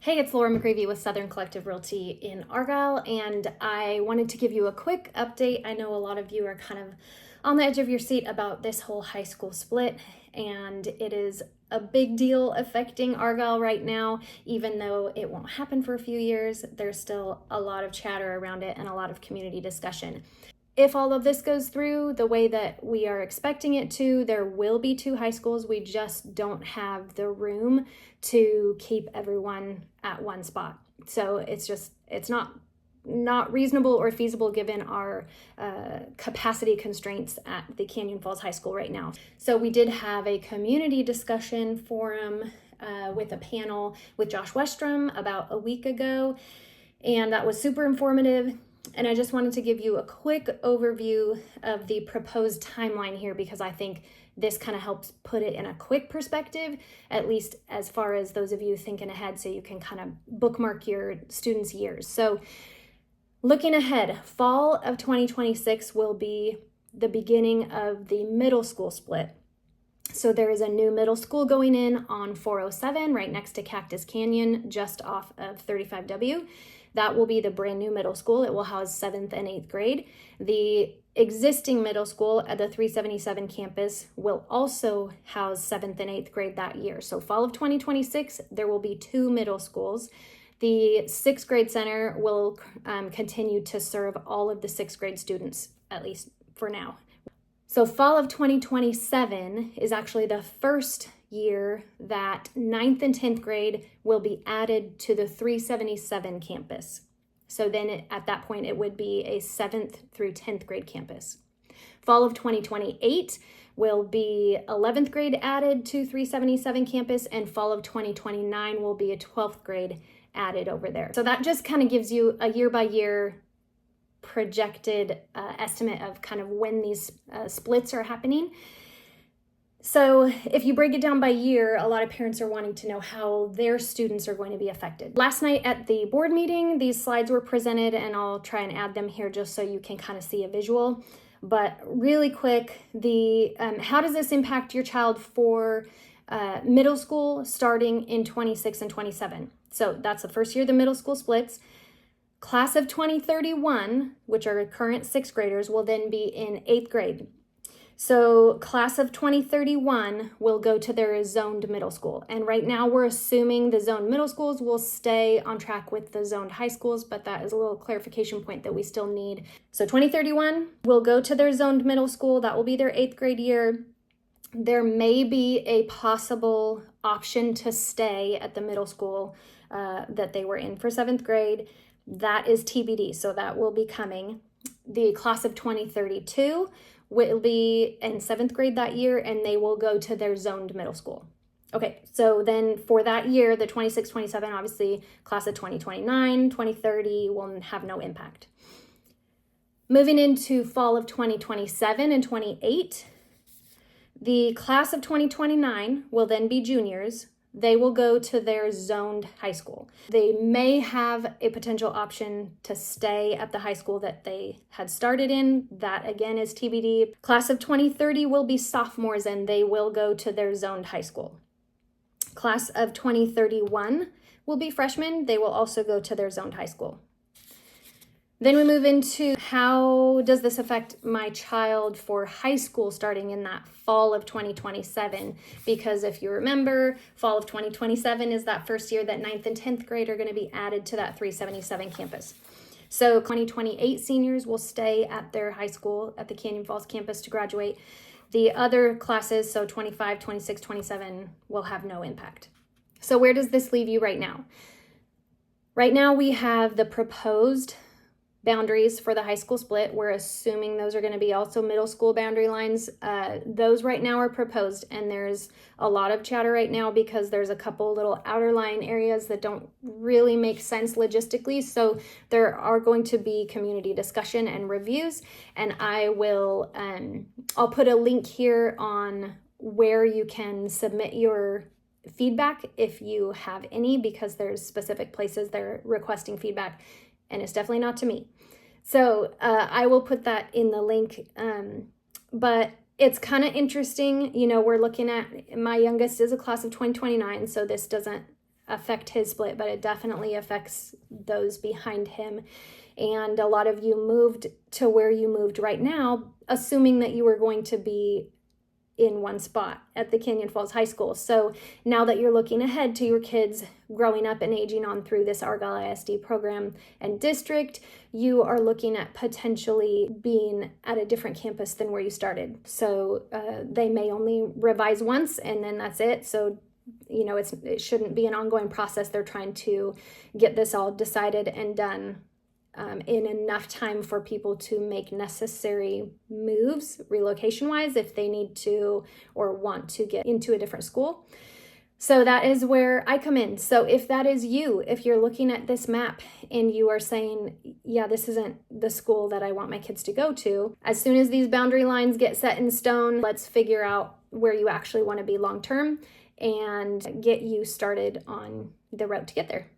Hey, it's Laura McGreevy with Southern Collective Realty in Argyle, and I wanted to give you a quick update. I know a lot of you are kind of on the edge of your seat about this whole high school split, and it is a big deal affecting Argyle right now. Even though it won't happen for a few years, there's still a lot of chatter around it and a lot of community discussion. If all of this goes through the way that we are expecting it to, there will be two high schools. We just don't have the room to keep everyone at one spot. So it's not reasonable or feasible given our capacity constraints at the Canyon Falls High School right now. So we did have a community discussion forum with a panel with Josh Westrom about a week ago, and that was super informative. And I just wanted to give you a quick overview of the proposed timeline here, because I think this kind of helps put it in a quick perspective, at least as far as those of you thinking ahead, so you can kind of bookmark your students' years. So looking ahead, fall of 2026 will be the beginning of the middle school split. So there is a new middle school going in on 407 right next to Cactus Canyon, just off of 35W. That will be the brand new middle school. It will house 7th and 8th grade. The existing middle school at the 377 campus will also house 7th and 8th grade that year. So fall of 2026, there will be two middle schools. The 6th grade center will continue to serve all of the 6th grade students, at least for now. So fall of 2027 is actually the first year that 9th and 10th grade will be added to the 377 campus. So then at that point, it would be a 7th through 10th grade campus. Fall of 2028 will be 11th grade added to 377 campus, and fall of 2029 will be a 12th grade added over there. So that just kind of gives you a year by year projected estimate of kind of when these splits are happening. So if you break it down by year, a lot of parents are wanting to know how their students are going to be affected. Last night at the board meeting, these slides were presented, and I'll try and add them here just so you can kind of see a visual. But really quick, how does this impact your child for middle school starting in 26 and 27? So that's the first year the middle school splits. Class of 2031, which are current 6th graders, will then be in 8th grade. So class of 2031 will go to their zoned middle school. And right now we're assuming the zoned middle schools will stay on track with the zoned high schools, but that is a little clarification point that we still need. So 2031 will go to their zoned middle school. That will be their 8th grade year. There may be a possible option to stay at the middle school that they were in for 7th grade. That is TBD, so that will be coming. The class of 2032 will be in 7th grade that year, and they will go to their zoned middle school. Okay, so then for that year, the 26, 27, obviously class of 2029, 2030 will have no impact. Moving into fall of 2027 and 28, the class of 2029 will then be juniors. They will go to their zoned high school. They may have a potential option to stay at the high school that they had started in. That again is TBD. Class of 2030 will be sophomores, and they will go to their zoned high school. Class of 2031 will be freshmen. They will also go to their zoned high school. Then we move into how does this affect my child for high school starting in that fall of 2027? Because if you remember, fall of 2027 is that first year that 9th and 10th grade are going to be added to that 377 campus. So 2028 seniors will stay at their high school at the Canyon Falls campus to graduate. The other classes, so 25, 26, 27, will have no impact. So where does this leave you right now? Right now we have the proposed boundaries for the high school split. We're assuming those are going to be also middle school boundary lines. Those right now are proposed, and there's a lot of chatter right now because there's a couple little outer line areas that don't really make sense logistically. So there are going to be community discussion and reviews, and I'll put a link here on where you can submit your feedback if you have any, because there's specific places they're requesting feedback, and it's definitely not to me. So I will put that in the link. But it's kind of interesting. You know, we're looking at, my youngest is a class of 2029, so this doesn't affect his split, but it definitely affects those behind him. And a lot of you moved to where you moved right now, assuming that you were going to be in one spot at the Canyon Falls High School. So now that you're looking ahead to your kids growing up and aging on through this Argyle ISD program and district, you are looking at potentially being at a different campus than where you started. So they may only revise once and then that's it. So it shouldn't be an ongoing process. They're trying to get this all decided and done in enough time for people to make necessary moves relocation-wise if they need to or want to get into a different school. So that is where I come in. So if that is you, if you're looking at this map and you are saying, yeah, this isn't the school that I want my kids to go to, as soon as these boundary lines get set in stone, let's figure out where you actually want to be long-term and get you started on the route to get there.